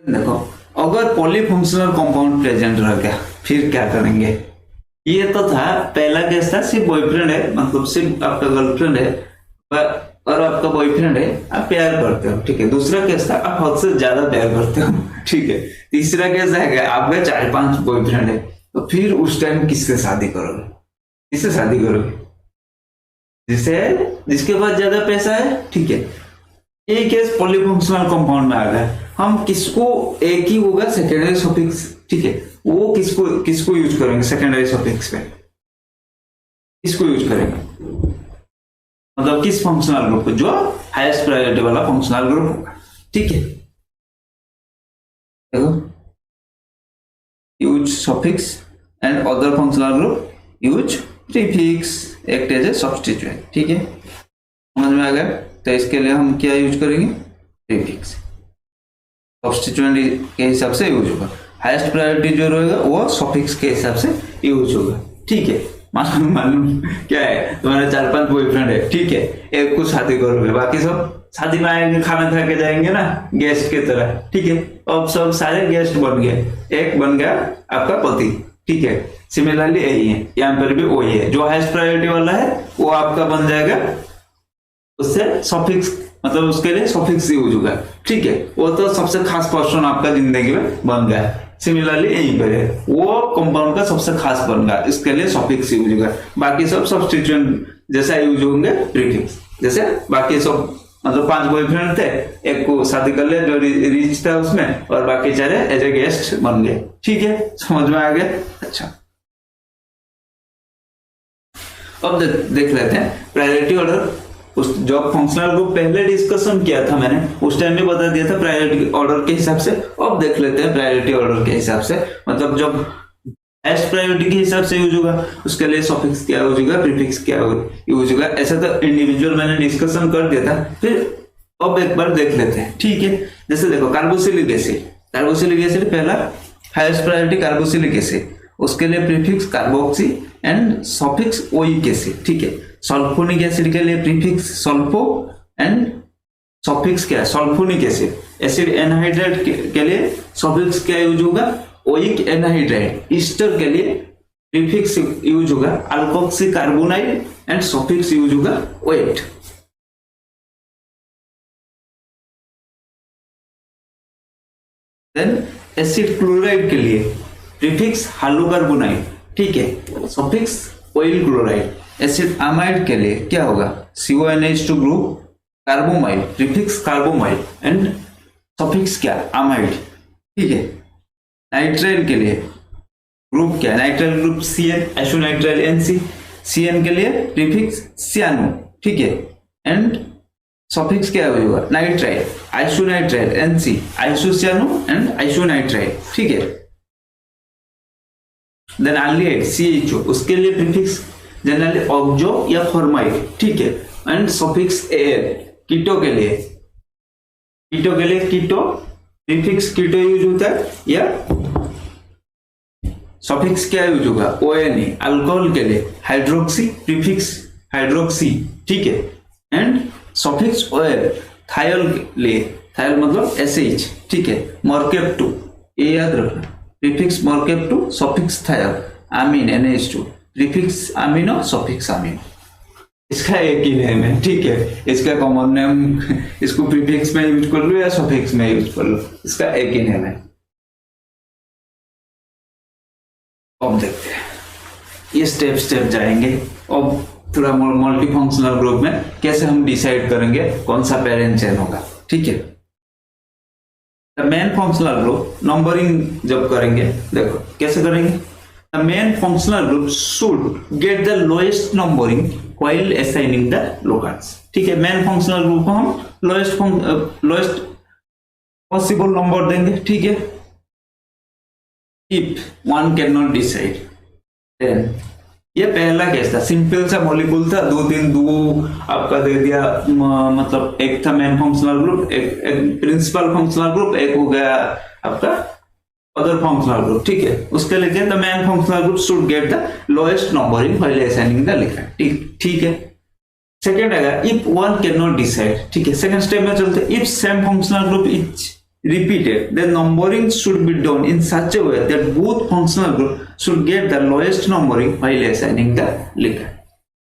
देखो, अगर polyfunctional compound present रह गया फिर क्या करेंगे। ये तो था पहला केस था, सिर्फ बॉयफ्रेंड है, मतलब सिर्फ आपका गर्लफ्रेंड है और आपका बॉयफ्रेंड है, आप प्यार करते हो, ठीक है। दूसरा केस था आप हद से ज्यादा प्यार करते हो, ठीक है। तीसरा केस है आपका 4-5 बॉयफ्रेंड है, तो फिर उस टाइम किससे शादी करोगे, किससे शादी करोगे, जिसके पास ज्यादा पैसा है, ठीक है। ये केस पॉलीफंक्शनल कंपाउंड में आ गया। हम किसको, एक ही होगा सेकेंडरी सफिक्स, ठीक है, वो किसको यूज करेंगे सेकेंडरी सफिक्स पे, किसको यूज करेंगे, मतलब किस फंक्शनल ग्रुप को, जो हाईएस्ट प्रायोरिटी वाला फंक्शनल ग्रुप होगा, ठीक है। देखो, use suffix and other functional group use prefix act as a substituent, ठीक है, समझ में आ गया। तो इसके लिए हम क्या यूज करेंगे, प्रीफिक्स, सब्स्टिट्यूएंट के हिसाब से यूज होगा। हाईएस्ट प्रायोरिटी जो रहेगा वो सफिक्स के हिसाब से यूज होगा, ठीक है। मालूम क्या है, तुम्हारे 4-5 बॉयफ्रेंड है, ठीक है, एक को शादी करोगे, बाकी सब शादी में आएंगे, खाना खा के जाएंगे ना, गेस्ट की तरह, ठीक है। अब सब सारे गेस्ट बन गए, एक बन गया आपका पति, ठीक है। सिमिलरली यही है, यहाँ पर भी वही है, जो हाईएस्ट प्रायोरिटी वाला है वो आपका बन जाएगा, उससे सफिक्स, मतलब उसके लिए सफिक्स यूज होगा, ठीक है। वो तो सबसे खास पर्सन आपका जिंदगी में बन गया। सिमिलरली यहीं पर है, वो कंपाउंड का सबसे खास बन गया, इसके लिए सफिक्स यूज होगा। बाकी सब सब्स्टिट्यूएंट जैसा यूज होंगे, प्रीफिक्स जैसे बाकी सब, मतलब 5 बॉयफ्रेंड थे, एक को शादी कर लिया जो रिच था उसमें, और बाकी 4 एज ए गेस्ट बन गए, ठीक है, समझ में आ गया। अच्छा, अब देख लेते हैं प्रायोरिटी ऑर्डर। उस जो फंक्शनल ग्रुप पहले डिस्कशन किया था मैंने, उस टाइम भी बता दिया था प्रायोरिटी ऑर्डर के हिसाब से। अब देख लेते हैं प्रायोरिटी ऑर्डर के हिसाब से, मतलब जब हाईएस्ट प्रायोरिटी के हिसाब से यूज होगा उसके लिए सफिक्स क्या यूज होगा, प्रीफिक्स क्या यूज होगा, ऐसा तो इंडिविजुअल मैंने डिस्कशन कर दिया था। फिर अब एक बार देख लेते हैं, ठीक है। जैसे देखो, कार्बोक्सिलिक एसिड, कार्बोक्सिलिक एसिड पहला हाईएस्ट प्रायोरिटी कार्बोक्सिलिक एसिड, उसके लिए prefix carboxy and suffix oic acid, ठीक है। सल्फोनिक एसिड के लिए प्रीफिक्स सल्फो एंड सफिक्स क्या है, सल्फोनिक एसिड। एसिड एनहाइड्राइड के लिए सफिक्स क्या यूज होगा, ओइक एनहाइड्राइड। ईस्टर के लिए प्रीफिक्स यूज होगा अल्कोक्सी कार्बोनाइड एंड सफिक्स यूज होगा ओएट। देन एसिड क्लोराइड के लिए प्रीफिक्स हाइड्रोकार्बोनाइड, ठीक है, suffix oyl chloride. Acid amide के लिए क्या होगा, CONH2 group carbamide, prefix carbamide and suffix क्या, अमाइड, ठीक है। नाइट्राइल के लिए ग्रुप क्या, nitrile group CN, isonitrile NC। CN के लिए प्रीफिक्स सियानो, ठीक है, एंड सफिक्स क्या होगा, नाइट्राइल, आइसोनाइट्राइल NC, आइसोसियानो एंड आइसोनाइट्राइल, ठीक है। देन अल्डिहाइड CHO, उसके लिए प्रीफिक्स जनरली ऑक्जो या फॉर्माइड, ठीक है, एंड सफिक्स AL। कीटो के लिए कीटो प्रीफिक्स कीटो यूज होता है, या सफिक्स क्या यूज होगा, ONE। अल्कोहल के लिए हाइड्रोक्सी, प्रीफिक्स हाइड्रोक्सी, ठीक है, एंड सफिक्स OL। थायल के लिए, थायल मतलब SH, ठीक है, मर्केप2, ये याद रखना, प्रीफिक्स मर्केप2 सफिक्स थायल। अमीन NH2, prefix amino suffix amino. इसका एक ही नेम है, ठीक है, इसका कॉमन नेम, इसको प्रीफिक्स में यूज कर लो या सफिक्स में यूज कर लो, इसका एक ही नेम है। अब देखते हैं, ये स्टेप जाएंगे। अब थोड़ा मल्टी फंक्शनल ग्रुप में कैसे हम डिसाइड करेंगे कौन सा पेरेंट चेन होगा, ठीक है। मेन फंक्शनल ग्रुप नंबरिंग जब करेंगे, देखो कैसे करेंगे। The main functional group should get the lowest numbering while assigning the locals, ठीक है। मेन फंक्शनल ग्रुप को हम लोएस्ट पॉसिबल नंबर देंगे, ठीक है। If one cannot decide, then ये पहला केस था, सिंपल सा मॉलिक्यूल था, 2 आपका दे दिया, मतलब एक था मेन फंक्शनल ग्रुप, एक प्रिंसिपल फंक्शनल ग्रुप, एक हो गया आपका अदर फंक्शनल ग्रुप, ठीक है। उसके लिए the main functional group should get the lowest numbering while assigning the लिखा, ठीक है। सेकंड आएगा if one can not decide, ठीक है। सेकंड स्टेप में चलते, if same functional group is repeated, the numbering should be done in such a way that both functional group should get the lowest numbering while assigning the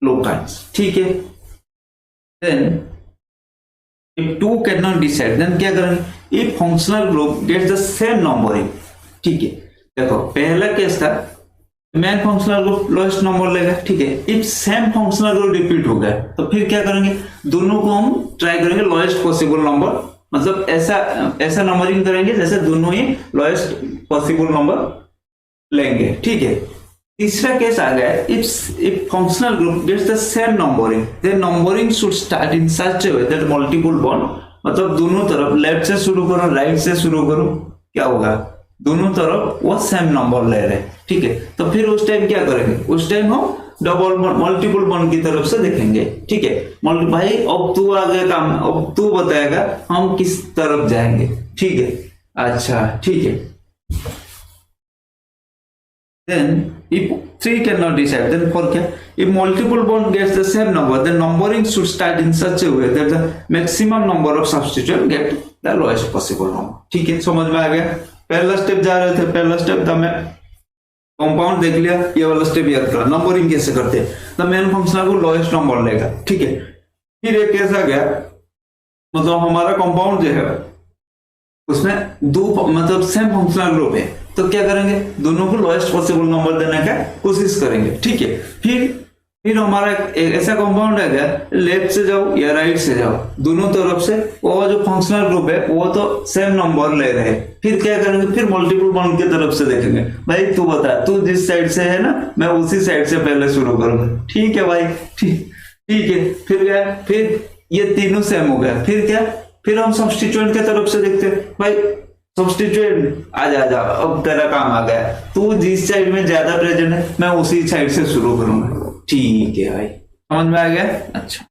locals. ठीक है. Then if two cannot decide, then क्या करेंगे? If functional group gets the same numbering, ठीक है. देखो पहला case था main functional group lowest number लेगा, ठीक है. If same functional group repeat हो गया तो फिर क्या करेंगे? दोनों को हम ट्राई करेंगे लोएस्ट पॉसिबल नंबर, मतलब ऐसा नंबरिंग करेंगे जैसे दोनों ही लोएस्ट पॉसिबल नंबर लेंगे, ठीक है. तीसरा केस आ गया, if functional group gets the same numbering, then numbering should start in such a way that multiple bond, मतलब दोनों तरफ लेफ्ट से शुरू करो राइट से शुरू करो, क्या होगा? दोनों तरफ वो सेम नंबर ले रहे, ठीक है. तो फिर उस टाइम क्या करेंगे? उस टाइम हम डबल मल्टीपल बॉन्ड की तरफ से देखेंगे, ठीक है. भाई अब तू आगे काम, अब तू बताएगा हम किस तरफ जाएंगे, ठीक है. अच्छा ठीक है. Then if three cannot decide, then for क्या? If multiple bond gets the same number, then numbering should start in such a way that the maximum number of substituents get the lowest possible number. ठीक है, समझ में आ गया? पहला step जा रहे थे, पहला स्टेप था मैं कंपाउंड देख लिया, ये वाला स्टेप याद करा. नंबरिंग कैसे करते हैं? तो मेन फंक्शनल को लोएस्ट नंबर लेगा, ठीक है. फिर एक कैसा गया, मतलब हमारा कंपाउंड जो है उसमें दो मतलब सेम फंक्शनल ग्रुप है, तो क्या करेंगे? दोनों को लोएस्ट पॉसिबल नंबर देने का कोशिश करेंगे, ठीक है. फिर हमारा एक ऐसा कंपाउंड है गया, लेफ्ट से जाओ या राइट से जाओ, दोनों तरफ से वो जो फंक्शनल ग्रुप है वो तो सेम नंबर ले रहे हैं. फिर क्या करेंगे? फिर मल्टीपल बॉन्ड की तरफ से देखेंगे. भाई तू बता, तू जिस साइड से है ना, मैं उसी साइड से पहले शुरू करूंगा, ठीक है भाई, ठीक है. फिर क्या? फिर ये तीनों सेम हो गया. फिर क्या? फिर हम सब्स्टिट्यूएंट की तरफ से देखते हैं. भाई सब्स्टिट्यूएंट आजा, अब तेरा काम आ गया, तू जिस साइड में ज्यादा प्रेजेंट है मैं उसी साइड से शुरू करूंगा, ठीक है भाई, समझ में आ गया. अच्छा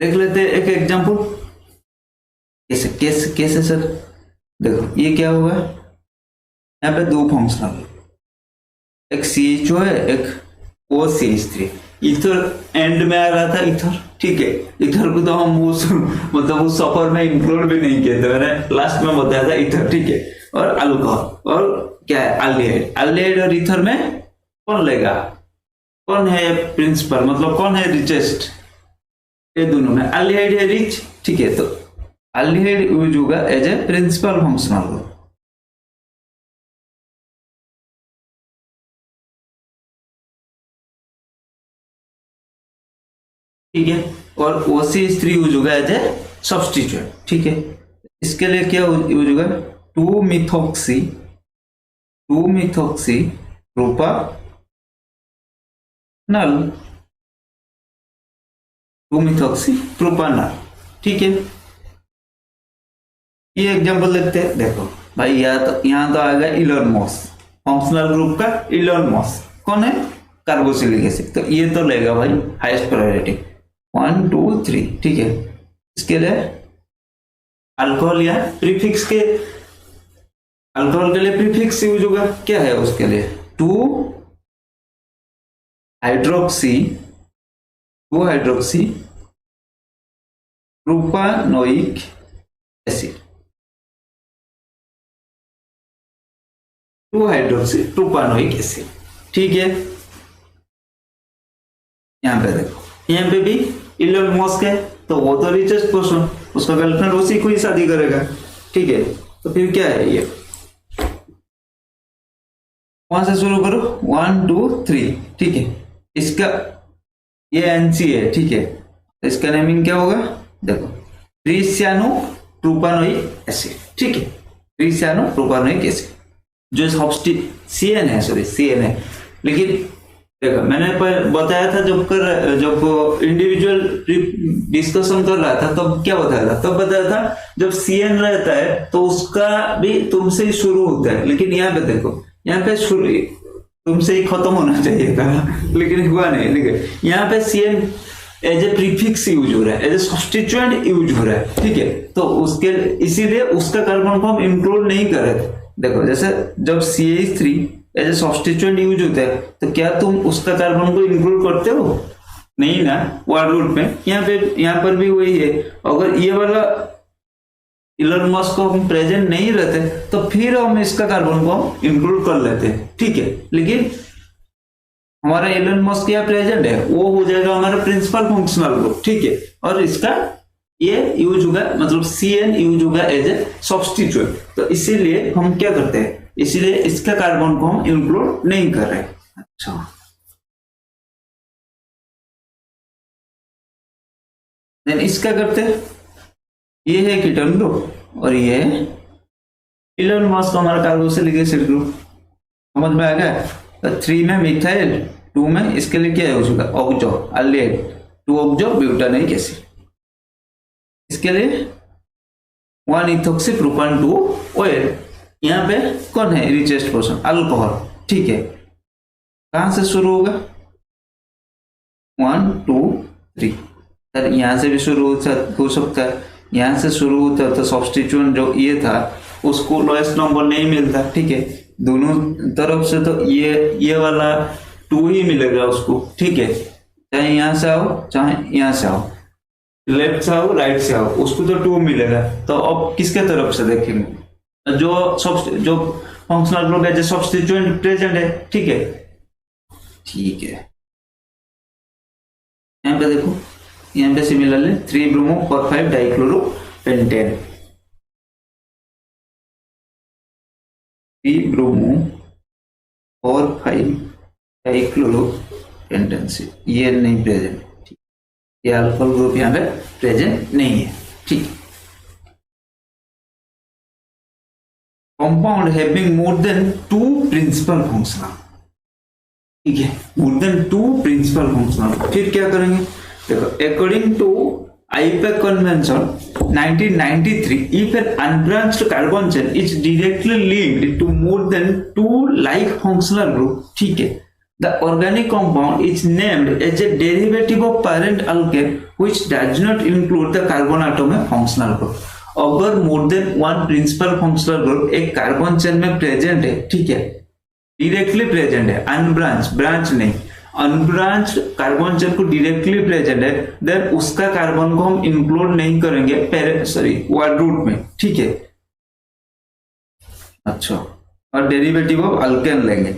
देख लेते हैं एक एग्जांपल. कैसे सर? देखो ये क्या हुआ, यहाँ पे दो फंक्शनल, एक CHO है, एक OCH3. इथर एंड में आ रहा था इथर, ठीक है. इथर को तो हम मतलब उस सफर में इंक्लूड भी नहीं किए थे, मैंने लास्ट में बताया था इथर, ठीक है. और अल्कोहल और क्या है? अल्डिहाइड और इथर में कौन लेगा? कौन है प्रिंसिपल, मतलब कौन है रिचेस्ट? ये दोनों में अल्डिहाइड है रिच, ठीक है. तो अल्डिहाइड यूज होगा as a principal functional group, ठीक है. और OCH3 यूज होगा एज ए सब्स्टिट्यूएंट, ठीक है. इसके लिए क्या यूज होगा? 2-मिथॉक्सी प्रोपानल, 2-मिथॉक्सी प्रोपानल, ठीक है. ये एग्जांपल देखते हैं. देखो भाई यहाँ तो आ गया इलोन मॉस, फंक्शनल ग्रुप का इलोन मॉस कौन है? Carboxylic acid. तो ये तो लेगा भाई हाईएस्ट प्रायोरिटी 1 2 3, ठीक है. इसके लिए अल्कोहल या प्रीफिक्स के, अल्कोहल के लिए प्रीफिक्स यूज होगा, क्या है उसके लिए? 2-हाइड्रोक्सी प्रोपानोइक एसिड, 2-हाइड्रोक्सी प्रोपानोइक एसिड, ठीक है. यहाँ पे देखो, यहाँ पे भी इलोन मस्क है, तो वो तो रिचेस्ट पर्सन, उसका गर्लफ्रेंड उसी को ही शादी करेगा, ठीक है. तो फिर क्या है? ये कौन से शुरू करो? 1 2 3, ठीक है. इसका ये NC है, ठीक है. इसका नेमिंग क्या होगा? देखो ट्रिसियानो प्रोपानोइक एसिड, ठीक है. ट्रिसियानो प्रोपानोइक एसिड जो CN है, लेकिन देखो मैंने बताया था जब इंडिविजुअल डिस्कशन कर रहा था तब क्या बताया था? तब बताया था जब CN रहता है तो उसका भी तुमसे ही शुरू होता है, लेकिन यहाँ पे देखो, यहाँ पे शुरू तुमसे ही खत्म होना चाहिए था, लेकिन हुआ नहीं. लेकिन यहाँ पे CN as a prefix use हो रहा है, एज ए सब्स्टिट्यूएंट यूज हो रहा है, ठीक है. तो उसके इसीलिए उसका कार्बन को हम इंक्लूड नहीं कर रहे थे. देखो जैसे जब CH3 as a substituent use होता है तो क्या तुम उसका कार्बन को इंक्लूड करते हो? नहीं ना, वर्ड रूट में यहाँ पर भी वही है। अगर ये वाला इलन मस्क को हम प्रेजेंट नहीं रहते तो फिर हम इसका कार्बन को इंक्लूड कर लेते हैं, ठीक है। लेकिन हमारा इलन मस्क या प्रेजेंट है, वो हो जाएगा हमारा प्रिंसिपल फंक्शनल ग्रुप, ठीक है। और इसका ये यूज होगा, मतलब CN यूज होगा एज ए सब्स्टिट्यूट। तो इसीलिए हम क्या करते हैं, इसीलिए इसका कार्बन को हम इंक्लूड नहीं कर रहे। अच्छा, देन इसका करते हैं, ये है कीटोन ग्रुप और ये है इलन मस्क हमारा कार्बोक्सिलिक एसिड ग्रुप। समझ में आ गया। तो 3 में मिथाइल, 2 में इसके लिए क्या यूज होगा, oxo aldehyde, 2 oxo butanoic acid. इसके लिए 1 इथोक्सी प्रोपान 2 ऑयल। यहाँ पे कौन है रिचेस्ट पोर्शन, अल्कोहल, ठीक है। कहां से शुरू होगा, 1 2 3। सर यहाँ से भी शुरू हो सकता है, यहाँ से शुरू होता है तो सब्स्टिट्यूएंट जो ये था उसको लोएस्ट नंबर नहीं मिलता, ठीक है। दोनों तरफ से तो ये वाला 2 ही मिलेगा उसको, ठीक है। चाहे यहाँ से आओ चाहे यहाँ से आओ, लेफ्ट से आओ राइट से आओ, उसको तो 2 मिलेगा। तो अब किसके तरफ से देखेंगे, जो फंक्शनल ग्रुप है जो सब्स्टिट्यूएंट प्रेजेंट है, ठीक है। ठीक है, यहाँ पे देखो, यहाँ पे similarly 3 bromo 4 5 dichloro pentane, 3 bromo 4 5 dichloro pentane से ये नहीं प्रेजेंट, ठीक, ये अल्कोहल ग्रुप यहाँ पे प्रेजेंट नहीं है, ठीक। Compound having more than 2 principal functional, ठीक है, मोर देन 2 प्रिंसिपल फंक्शनल। फिर क्या करेंगे, देखो, according to IUPAC convention 1993, if an unbranched carbon chain is directly linked to more than 2 like functional group, ठीक है, the organic compound is named as a derivative of parent alkane which does not include the carbon atom of functional group। अगर more than 1 principal functional group एक carbon chain में present है, ठीक है, directly present है, unbranch, branch नहीं, unbranch carbon chain को directly present है, देन उसका कार्बन को हम इंक्लूड नहीं करेंगे वर्ड रूट में, ठीक है। अच्छा, और डेरिवेटिव ऑफ अल्केन लेंगे।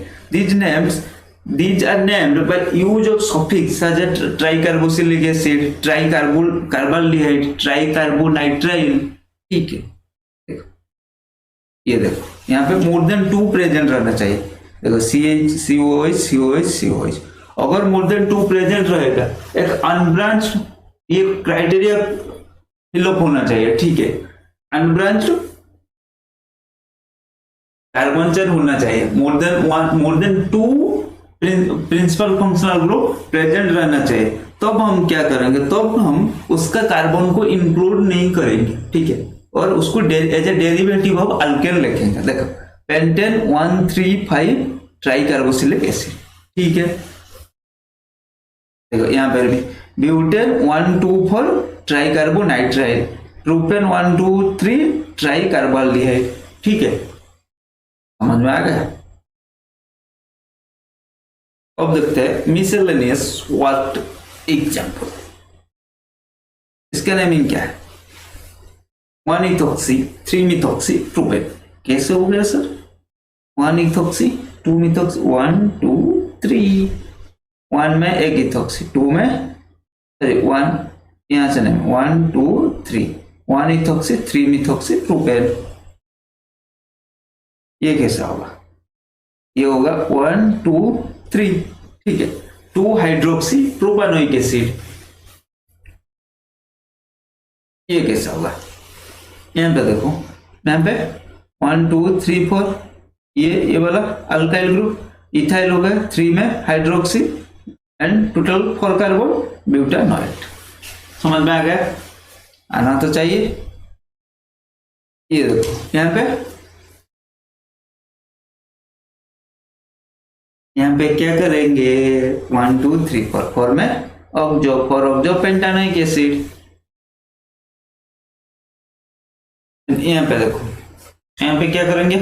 These are named by use of suffix such as tricarbonylic acid, tricarbaldehyde, tricarbonitrile, ठीक है। देखो, ये देखो, यहाँ पे मोर देन 2 प्रेजेंट रहना चाहिए। देखो CH COH COH COH, अगर मोर देन 2 प्रेजेंट रहेगा, एक अनब्रांच, ये क्राइटेरिया फिलअप होना चाहिए, ठीक है। अनब्रांच कार्बन चेन होना चाहिए, more than 2 principal functional group present रहना चाहिए। तब हम क्या करेंगे, तब हम उसका कार्बन को इंक्लूड नहीं करेंगे, ठीक है, और उसको as a derivative of alkane लिखेंगे। देखो, पेंटेन 1 3 5 ट्राइकार्बोक्सिलिक एसिड, ठीक है। देखो यहाँ पर भी ब्यूटेन 1 2 4 ट्राइकार्बोनाइट्राइल, प्रोपेन 1 2 3 ट्राइकार्बाल्डिहाइड, ठीक है। समझ में आ गया। अब देखते हैं मिसलेनियस व्हाट एग्जांपल, इसका नेमिंग क्या है, 1 इथोक्सी 3 मिथोक्सी प्रोपेन। कैसे हो गया सर, 1 इथोक्सी 2 मिथोक्सी, 1 2 3, 1 में एक इथोक्सी, 2 में 1, यहां से नहीं, 1 2 3, 1 इथोक्सी 3 मिथोक्सी प्रोपेन। ये कैसा होगा, ये होगा 1 2 3, ठीक है, 2 हाइड्रोक्सी प्रोपानोइक एसिड। ये कैसा होगा, यहाँ पे देखो, यहाँ पे 1 2 3 4, ये वाला अल्काइल ग्रुप, इथाइल हो गया, 3 में हाइड्रोक्सी एंड टोटल 4 कार्बन ब्यूटानोएट। समझ में आ गया, आना तो चाहिए। ये देखो यहाँ पे क्या करेंगे, 1 2 3 4, 4 में ऑक्सो पेंटानोइक एसिड। यहाँ पे देखो, यहाँ पे क्या करेंगे,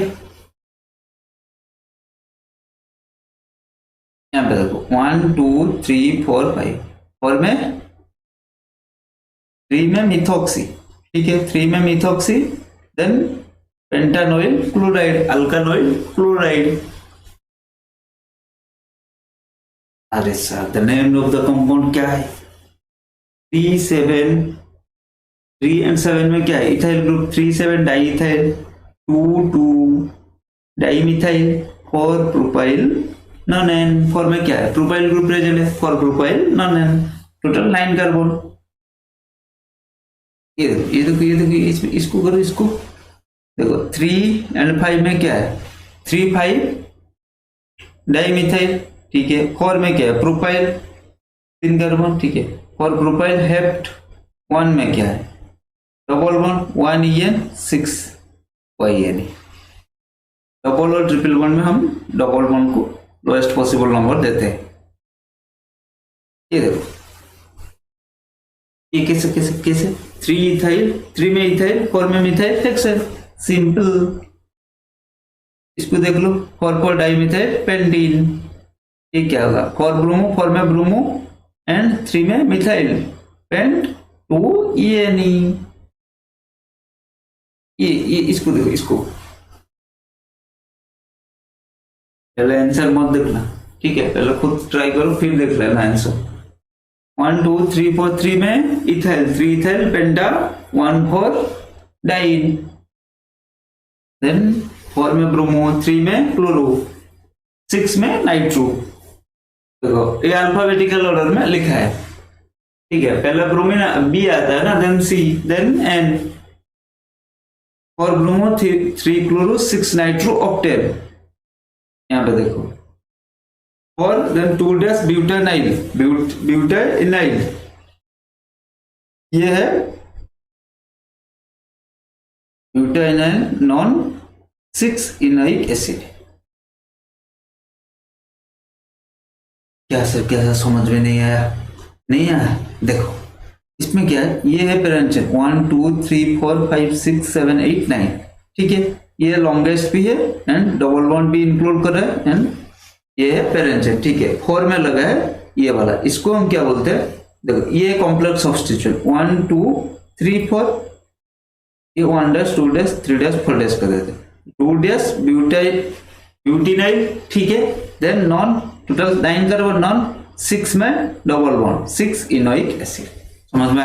यहाँ पे देखो 1 2 3 4 5, 4 में 3 में मिथॉक्सी, ठीक है, 3 में मिथॉक्सी, देन पेंटानोइल क्लोराइड, अल्कानोइल क्लोराइड। अरे sir the name of the compound क्या है? 3 7 3 एंड 7 में क्या है? Ethyl group, 3 7 diethyl, 2 2 dimethyl, 4 propyl nonane. 4 में क्या है? प्रोपाइल ग्रुप प्रेजेंट है, 4 propyl nonane, total 9 carbon. ये देखो इसको करो, इसको देखो 3 एंड 5 में क्या है? 3 5 डाई मिथाइल, ठीक है। 4 में क्या है? प्रोपाइल 3 कार्बन, ठीक है, 4 प्रोपाइल हेप्ट। 1 में क्या है? Double bond 1 EN 6 YN। Double और ट्रिपल बॉन्ड में हम डबल बॉन्ड को लोएस्ट पॉसिबल नंबर देते हैं। ये देखो ये कैसे कैसे कैसे 3 इथाइल, 3 में इथाइल, 4 में मिथाइल हेक्सेन, सिंपल। इसको देख लो, 4 डाई मिथाइल पेंटीन, ये क्या होगा? 4 ब्रोमो, 4 में ब्रोमो एंड 3 में मिथाइल पेंट 2 ENE। ये इसको देखो, इसको पहले आंसर मत देखना, ठीक है, पहले खुद ट्राई करो फिर देख लेना आंसर। 1 2 3 4, 3 में इथाइल, 3 इथाइल पेंटा, 1 4 डाइन, देन 4 में ब्रोमो, 3 में क्लोरो, 6 में नाइट्रो। देखो ये अल्फाबेटिकल ऑर्डर में लिखा है, ठीक है, पहला ब्रोमीन बी आता है ना, then C, then N. 4 bromo, 3 chloro, 6 nitro octane. यहाँ पे देखो, और देन 2 डैश ब्यूटानाइल, ब्यूटानाइल, ये है ब्यूटानाइल नॉन 6 इनोइक एसिड। क्या सर, क्या सर समझ में नहीं आया? नहीं आया? देखो इसमें क्या है, ये है पेरेंट 1 2 3 4 5 6 7 8 9, ठीक है, ये लॉन्गेस्ट भी है एंड डबल बॉन्ड भी इंक्लूड कर रहा है, एंड ये है पेरेंट, ठीक है। 4 में लगा है ये वाला, इसको हम क्या बोलते हैं? देखो ये कॉम्प्लेक्स सब्स्टिट्यूशन 1 2 3 4, ये 1 डैश 2 डैश 3 डैश 4 डैश कर देते, 2 डैश ब्यूटिनाइल, ठीक है, then non, total 9 carbon non, 6 में डबल बॉन्ड, 6 इनोइक एसिड। समझ में